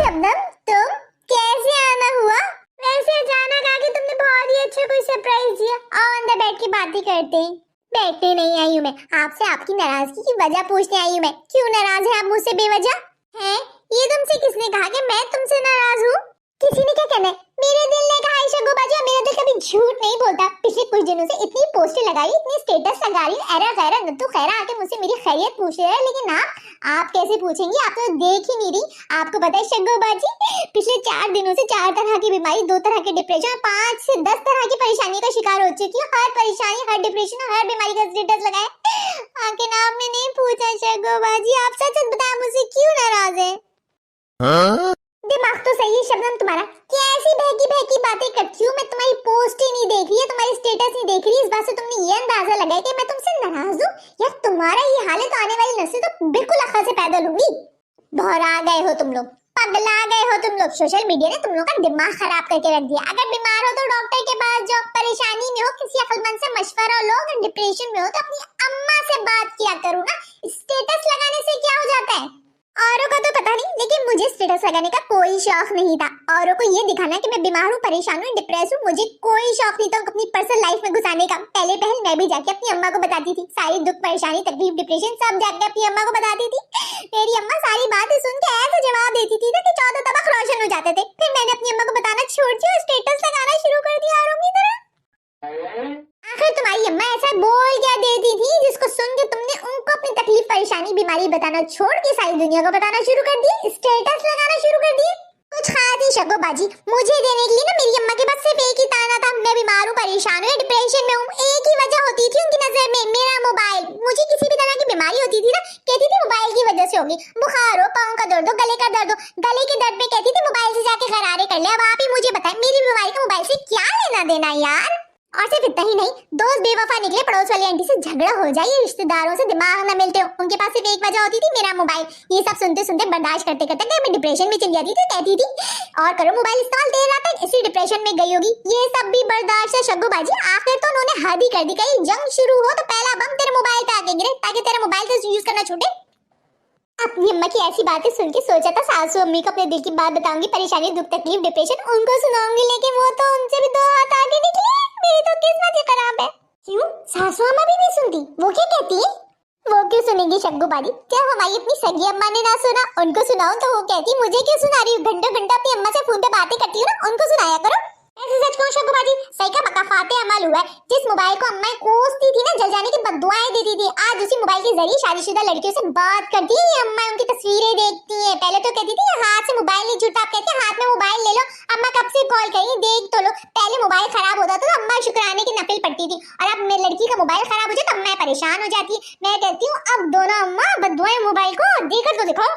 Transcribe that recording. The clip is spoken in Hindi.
शबनम, तुम कैसे आना हुआ? वैसे अचानक आके तुमने बहुत ही अच्छा कोई सरप्राइज दिया। आओ अंदर बैठ के बातें करते हैं। बैठने नहीं आई हूँ मैं, आपसे आपकी नाराजगी की वजह पूछने आई हूँ मैं। क्यों नाराज है आप मुझसे बेवजह? हैं? ये तुमसे किसने कहा कि मैं तुमसे नाराज हूँ? किसी ने क्या कहना है? मेरे दिल ने कहा आयशा गोबाजी, मेरा दिल कभी झूठ नहीं बोलता। पिछले कुछ दिनों से इतनी पोस्टें लगाई, इतनी स्टेटस लगा रही, एरा गैरा नत्थु खैरा आके मुझसे मेरी खैरियत पूछ रहे हैं, लेकिन आप कैसे पूछेंगी? आप तो देख ही नहीं रही। आपको पता है शग्गो बाजी, पिछले 4 दिनों से 4 तरह की बीमारी, 2 तरह के डिप्रेशन, 5 से 10 तरह की परेशानी का शिकार हो चुकी हूँ। हर परेशानी, हर डिप्रेशन, हर बीमारी का स्टेटस लगाया, आके ना आपने नहीं पूछा। शग्गो बाजी आप सच सच बताएं, मुझसे क्यों नाराज है? दिमाग तो सही है शबनम तुम्हारा, कैसी बहकी बहकी बातें करती हूँ मैं। तुम्हारी पोस्ट ही नहीं देख रही है, तुम्हारी स्टेटस नहीं देख रही, इस बात से तुमने ये अंदाजा लगाया कि मैं तुमसे नाराज हूँ? यार तुम्हारा ये हाल है तो आने वाली नस्ल तो बिल्कुल अक्ल से पैदा होगी। भौरा गए हो तुम लोग, पगला गए हो तुम लोग। सोशल मीडिया ने तुम लोग का दिमाग खराब करके रख दिया। अगर बीमार हो तो डॉक्टर के पास जाओ, परेशानी में हो किसी अक्लमंद से मशवरा लो, अगर डिप्रेशन में हो तो अपनी अम्मा से बात किया करो ना। स्टेटस लगाने से क्या हो जाता है? औरों का तो पता नहीं, लेकिन मुझे स्टेटस लगाने का कोई शौक नहीं था। औरों को ये दिखाना कि मैं बीमार हूँ, परेशान हूँ, डिप्रेस हूँ, मुझे कोई शौक नहीं था अपनी पर्सनल लाइफ में घुसाने का। पहले मैं भी जाके अपनी अम्मा को बताती थी, सारी दुख परेशानी तकलीफ डिप्रेशन सब जाके अपनी अम्मा को बताती थी। मेरी अम्मा सारी बातें सुन के ऐसे जवाब देती थी ना कि 14 तबक रोशन हो जाते थे। फिर मैंने अपनी अम्मा को बताना छोड़ दिया, स्टेटस लगाना शुरू कर दिया औरों की तरह। आखिर तुम्हारी अम्मा ऐसा बोल क्या देती थी जिसको सुन के तुमने उनको अपनी तकलीफ परेशानी बीमारी बताना छोड़ के सारी दुनिया को बताना शुरू कर दी, स्टेटस लगाना शुरू कर दी? कुछ खाती शगो बाजी, मुझे देने के लिए ना मेरी अम्मा के पास सिर्फ एक ही ताना था, मैं बीमार हूँ, परेशान हूँ, डिप्रेशन में हूँ। एक ही वजह होती थी उनकी नजर में, मेरा मोबाइल। मुझे किसी भी तरह की बीमारी होती थी ना, कहती थी मोबाइल की वजह से होगी। बुखार हो, पाँव का दर्द हो, गले का दर्द हो, गले के दर्द में कहती थी मोबाइल से जाके गरारे कर ले। अब आप ही मुझे बताएं, मेरी बीमारी का मोबाइल से क्या लेना देना यार? और सिर्फ इतना ही नहीं, दोस्त बेवफा निकले, पड़ोस वाली आंटी से झगड़ा हो जाए, रिश्तेदारों से दिमाग न मिलते हो, उनके पास सिर्फ एक वजह होती थी, मेरा मोबाइल। ये सब सुनते सुनते बर्दाश्त करते करते मैं डिप्रेशन में चली जाती थी। कहती थी और करो मोबाइल इस्तेमाल देर रात तक, इसी डिप्रेशन में गई होगी। ये सब भी बर्दाश्त है शग्गू बाजी। आखिर तो उन्होंने हद ही कर दी, कहीं जंग शुरू हो तो पहला बम तेरे मोबाइल पे आके गिरे, ताकि तेरा मोबाइल से यूज करना छूटे। अपनी अम्मा की ऐसी बातें सुन के सोचा था सासू अम्मी को अपने दिल की बात बताऊंगी, परेशानी दुख तकलीफ डिप्रेशन उनको सुनाऊंगी, लेकिन वो तो उनसे भी 2 हाथ आगे निकले। मेरी तो किस्मत ही खराब है। क्यों? सासू अम्मा भी नहीं सुनती? वो क्या कहती है? वो क्यों सुनेंगी शग्गू बाजी? क्या हमारी अपनी सगी अम्मा ने ना सुना? उनको सुनाऊं तो वो कहती मुझे क्यों सुना रही? घंटों घंटा अपनी अम्मा से फोन पे बातें करती हूँ ना, उनको सुनाया करो। ऐसे सच कहूं शग्गू बाजी, सही का पक्का फाते अमल हुआ है। जिस मोबाइल को अम्मा कोसती थी ना, जल जाने की बद्दुआएं देती थी, आज उसी मोबाइल के जरिए शादीशुदा लड़कियों से बात करती है। ये अम्मा उनकी तस्वीरें देखती है। पहले तो कहती थी हाथ से मोबाइल नहीं छूटता, अब कहती है हाथ में मोबाइल ले लो। अम्मा कब से कॉल करी, देख तो लो। पहले मोबाइल खराब होता था तो अम्मा शुक्राने की नफिल पढ़ती थी, और अब मेरी लड़की का मोबाइल खराब हो जाए तो अम्मा परेशान हो जाती है। मैं कहती हूँ अब दोनों अम्मा बद्दुआएं मोबाइल को देकर तो दिखाओ।